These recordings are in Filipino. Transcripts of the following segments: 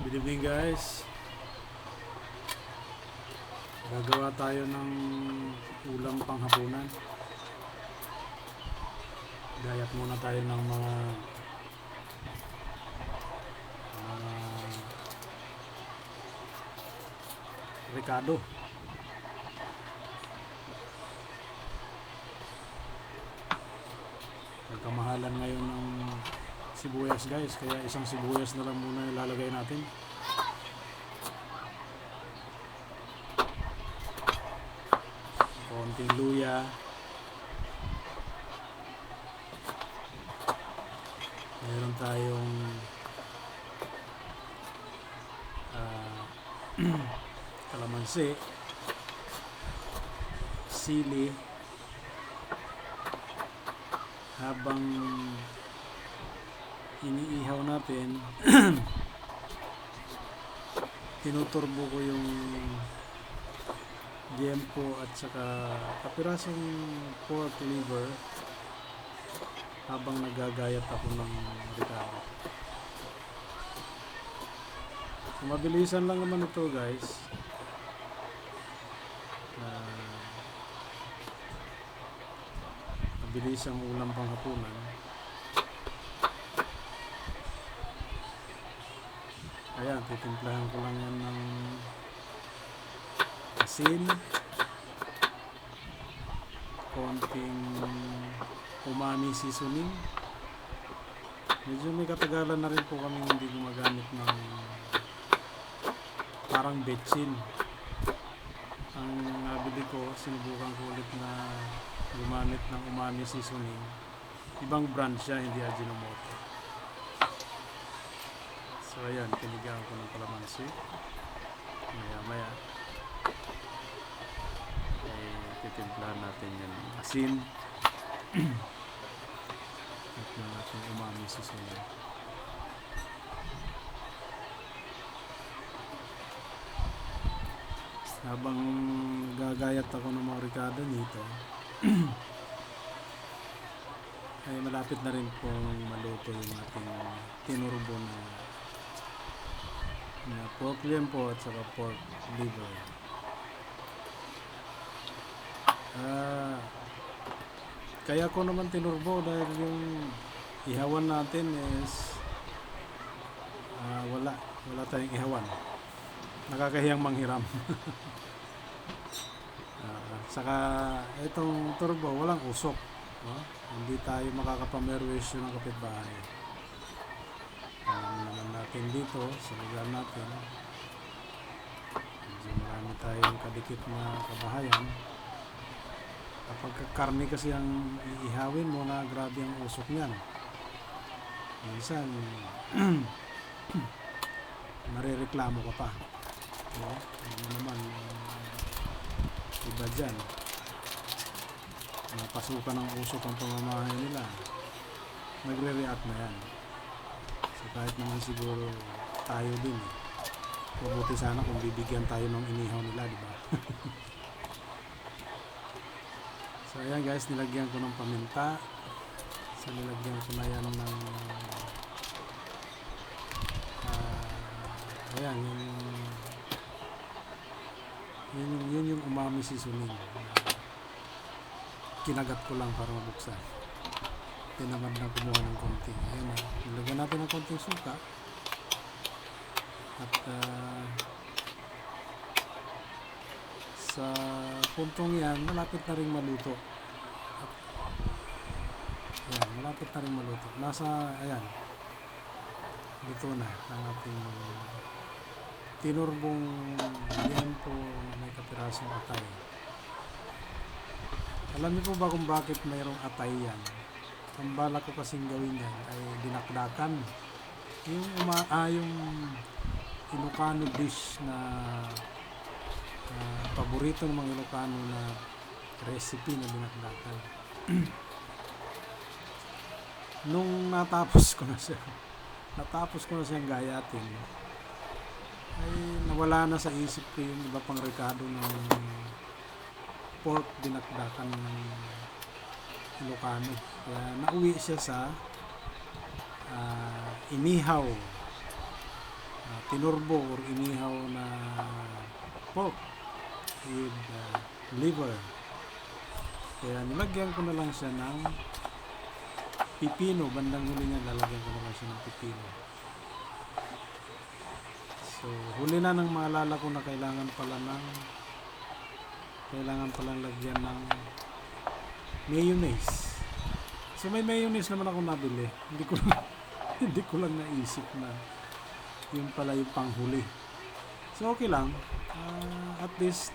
Good evening guys. Gagawa tayo ng ulam panghapunan. Gayat muna tayo ng mga ricado. Pagkamahalan ngayon ng sibuyas guys, kaya isang sibuyas na lang muna ilalagay natin. Konting luya. Meron tayong kalamansi, sili. Habang iniihaw natin tinuturbo ko yung liempo at saka kapirasong pork liver habang nagagayat ako ng ricado. So, mabilisan lang naman ito guys. Mabilis ang ulam panghapunan. Ayan, titimplahan ko lang yan ng asin, konting umami seasoning. Medyo may katagalan na rin po kami hindi gumagamit ng parang betsin. Ang nabili ko, sinubukan ko ulit na gumamit ng umami seasoning. Ibang brand siya, hindi Ajinomoto. So ayan, tinigaan ko ng kalamansi. Maya titimplahan natin yung asin at ng ating umami seasoning. Habang gagayat ako ng mga ricado nito ay malapit na rin pong maluto yung ating tinurbo na pork liempo at saka pork liver. Kaya ko naman tinurbo dahil yung ihawan natin is wala tayong ihawan, nakakahiyang manghiram. Saka itong turbo walang usok, no? Hindi tayo makakapamerwisyo ng kapitbahay. Alam naman natin dito sa lugar natin, medyo marami tayong kadikit na kabahayan. Kapag karne kasi ang iihawin mo, na grabe ang usok niyan. Minsan marireklamo ka pa, no? Ano naman iba dyan, napasukan ng usok ang pamamahay nila, nagre-react na yan. So kahit naman siguro tayo din mabuti sana kung bibigyan tayo ng inihaw nila, diba? So ayan guys, nilagyan ko ng paminta. So nilagyan ko na yan ng ayan, yun yung umami seasoning. Kinagat ko lang para mabuksan. Tinamad na kumuha ng konti. Ayan, nilagyan natin ng konting suka. At sa puntong yan, malapit na rin maluto. Ayan, malapit na rin maluto. Ayan, luto na ang ating tinurbong liempo na may kapirasong atay. Alam niyo po ba kung bakit mayroong atay yan? Ang balak ko kasing gawin yan ay dinakdakan. Yung Ilocano dish na paborito ng mga Ilocano na recipe na dinakdakan. Nung natapos ko na siyang gayatin, ay nawala na sa isip ko yung iba pang ricado ng pork dinakdakan ng Ilocano. Kaya nauwi siya sa inihaw tinurbo or inihaw na pork with liver. Kaya nilagyan ko na lang siya ng pipino. Bandang huli niya lalagyan ko na lang siya ng pipino. So huli na nang maalala ko na kailangan palang lagyan ng mayonnaise. So may mayonnaise naman ako nabili. Hindi ko lang naisip na yun pala yung panghuli. So okay lang. At least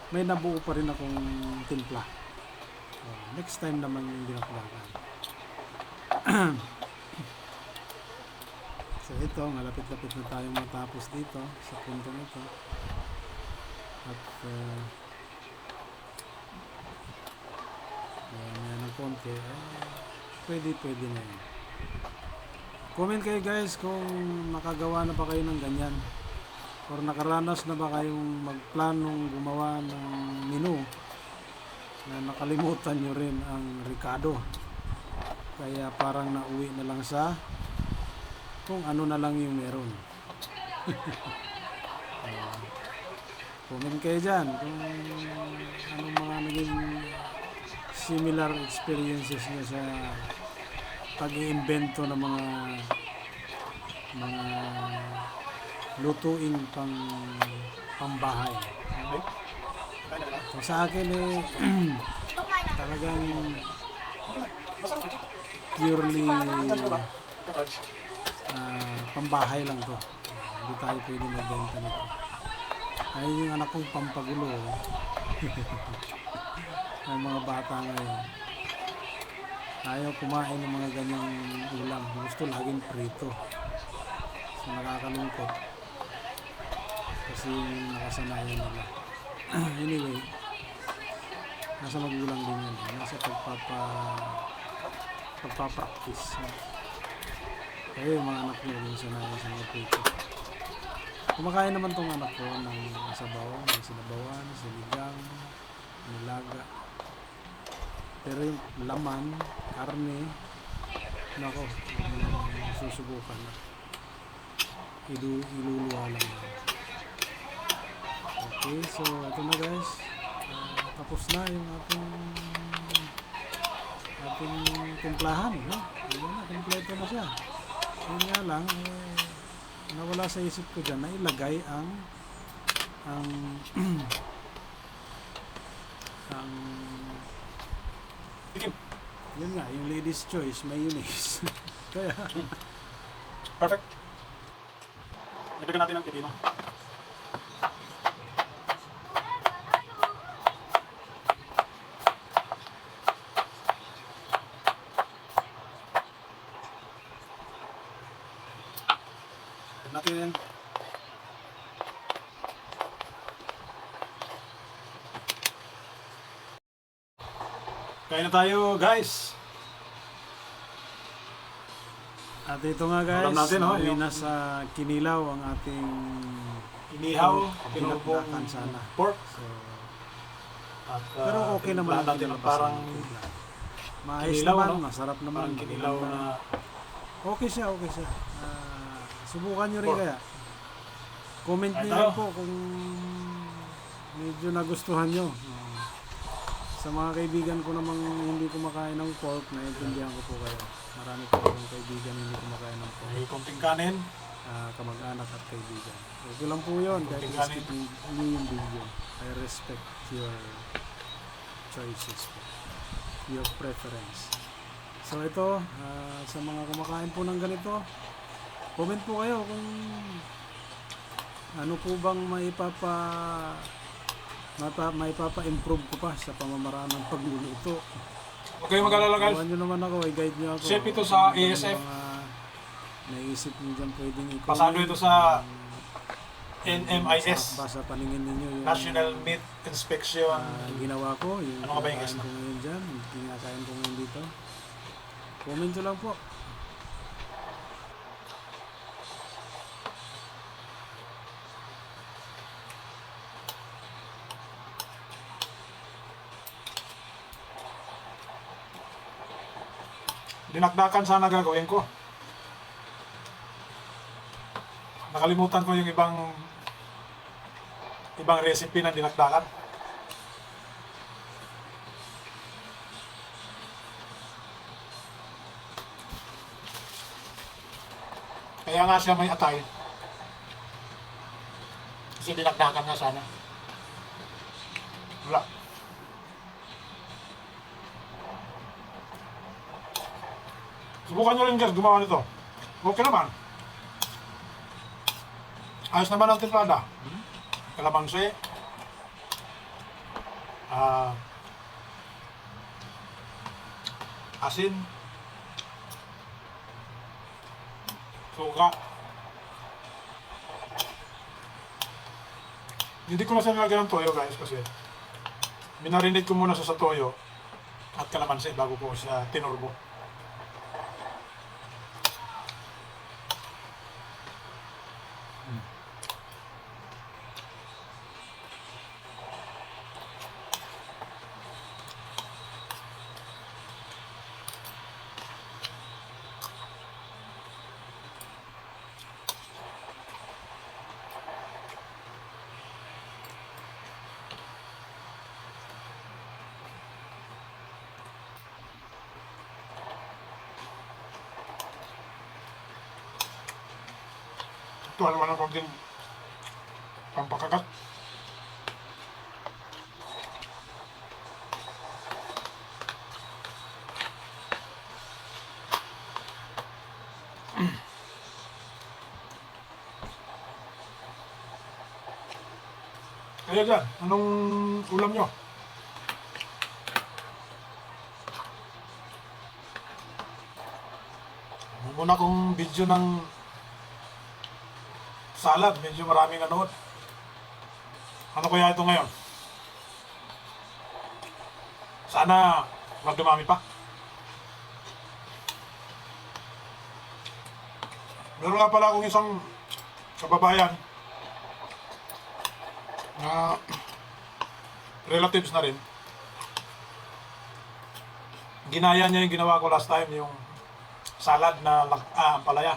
may nabuo pa rin akong timpla. Next time naman yung dinakdakan. So ito, malapit-lapit na tayong matapos dito sa puntong ito. At maya ng konti, pwede na yun. Comment kayo guys kung nakagawa na ba kayo ng ganyan or nakaranas na ba kayong magplanong gumawa ng menu na nakalimutan nyo rin ang Ricardo, kaya parang nauwi na lang sa kung ano na lang yung meron. Comment kayo dyan kung anong mga naging similar experiences nyo sa pag-iimbento ng mga lutuing pambahay. So, sa akin talagang purely pambahay lang to. Hindi tayo pwede magbenta nito. Ayun yung anak kong pampagulo. May mga bata ngayon. Ayaw kumain ng mga ganyang ulam. Gusto laging prito. So nakakalungkot. Kasi nakasanayan nila. Anyway, nasa magulang din yan. Nasa pagpapractice. Kaya yung mga anak nyo yung sanayan sa mga prito. Kumakain naman tong anak ko ng sabaw, ng sinabawan, sinigang, nilaga. Pero yung laman, karne, nako, susubukan na. Iluluwa lang. Okay, so ito na guys. Tapos na yung ating timplahan. No? Ayan na, kompleto na siya. Yun nga lang, nawala sa isip ko dyan na ilagay ang yun nga, yung ladies choice, mayonnaise. Kaya Perfect. Lagyan natin ng pipino. Natin. Kain na tayo, guys. at ito nga guys, Alam natin, uwi yung na sa Kinilaw ang ating inihaw, pinubong dinakdakan sana. pork. So, At, pero okay naman ang natin na kinalabasan parang ng timpla. Maayos kinilaw, naman, no? masarap naman. parang kinilaw na Okay siya. Subukan nyo rin Pork. kaya. Comment Ay, nyo tayo. rin po kung medyo nagustuhan nyo. Sa mga kaibigan ko namang hindi kumakain ng pork, naiintindihan ko po kayo. Marami po akong kaibigan hindi kumakain ng pork. may konting kanin. Kamag-anak at kaibigan. Okay lang po yun. Kahit Konting skip nyo yung video. I respect your choices po. Your preference. So ito, sa mga kumakain po ng ganito, comment po kayo kung ano po bang maipapa-improve ko pa sa pamamaraan ng pagluluto. Huwag kayong mag-alala, guys. Tuwan nyo naman ako, i-guide nyo ako. Chef ito sa Ano ba yung ASF. mga naisip nyo dyan pwedeng i-comment. Pasado ito sa NMIS, Basa paningin ninyo yung National Meat Inspection. ginawa ko, yung Ano ka ba yung kinakain guys, ko ngayon dyan, yung kinakain ko ngayon dito. Comment nyo lang po. Dinakdakan sana gagawin ko. Nakalimutan ko yung ibang recipe ng dinakdakan. Kaya nga siya may atay. Kasi dinakdakan nga sana. Wala. Subukan nyo rin guys, gumawa nito. Okay naman. Ayos naman ang timplada. Kalamansi. Asin. Suka. Hindi ko na siya nilagyan ng toyo guys kasi minarinate ko muna sa toyo at kalamansi bago ko siya tinurbo. Ito, alam ng konting pampakagat. Kaya dyan, anong ulam nyo? Muna kong video ng salad, medyo maraming nanood. Ano kaya ito ngayon? Sana wag dumami pa. Meron nga pala akong isang kababayan na relatives na rin. Ginaya niya yung ginawa ko last time, yung salad na ampalaya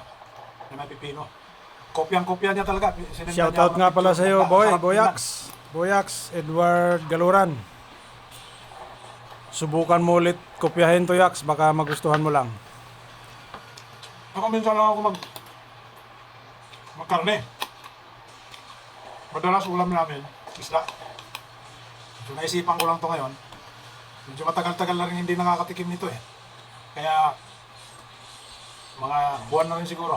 na may pipino. Kopyang-kopya niya talaga. Shoutout nga pala sa iyo, boy, Boyax Edward Galuran. Subukan mo ulit kopyahin to, Yax, baka magustuhan mo lang. Ako minsan lang ako magkarne. Madalas ulam namin, isda. So naisipan ko lang to ngayon. Medyo matagal-tagal na rin hindi nakakatikim nito eh. Kaya mga buwan na rin siguro.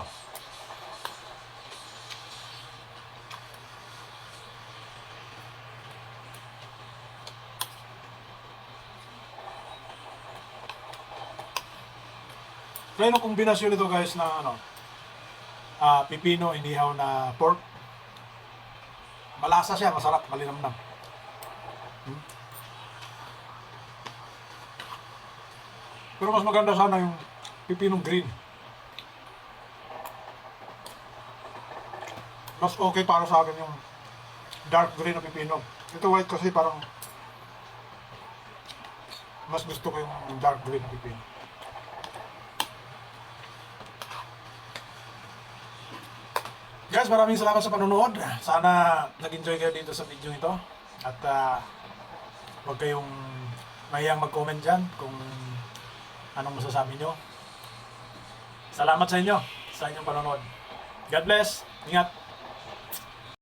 Kaya nung kombinasyon nito guys na pipino, inihaw na pork. Malasa siya, masarap, malinamnam. Pero mas maganda sana yung pipinong green. Mas okay para sa akin yung dark green na pipino. Ito white kasi parang mas gusto ko yung dark green na pipino. Guys, maraming salamat sa panonood. Sana nag-enjoy kayo dito sa video ito. At huwag kayong mahiyang mag-comment dyan kung anong masasabi nyo. Salamat sa inyo sa inyong panonood. God bless. Ingat.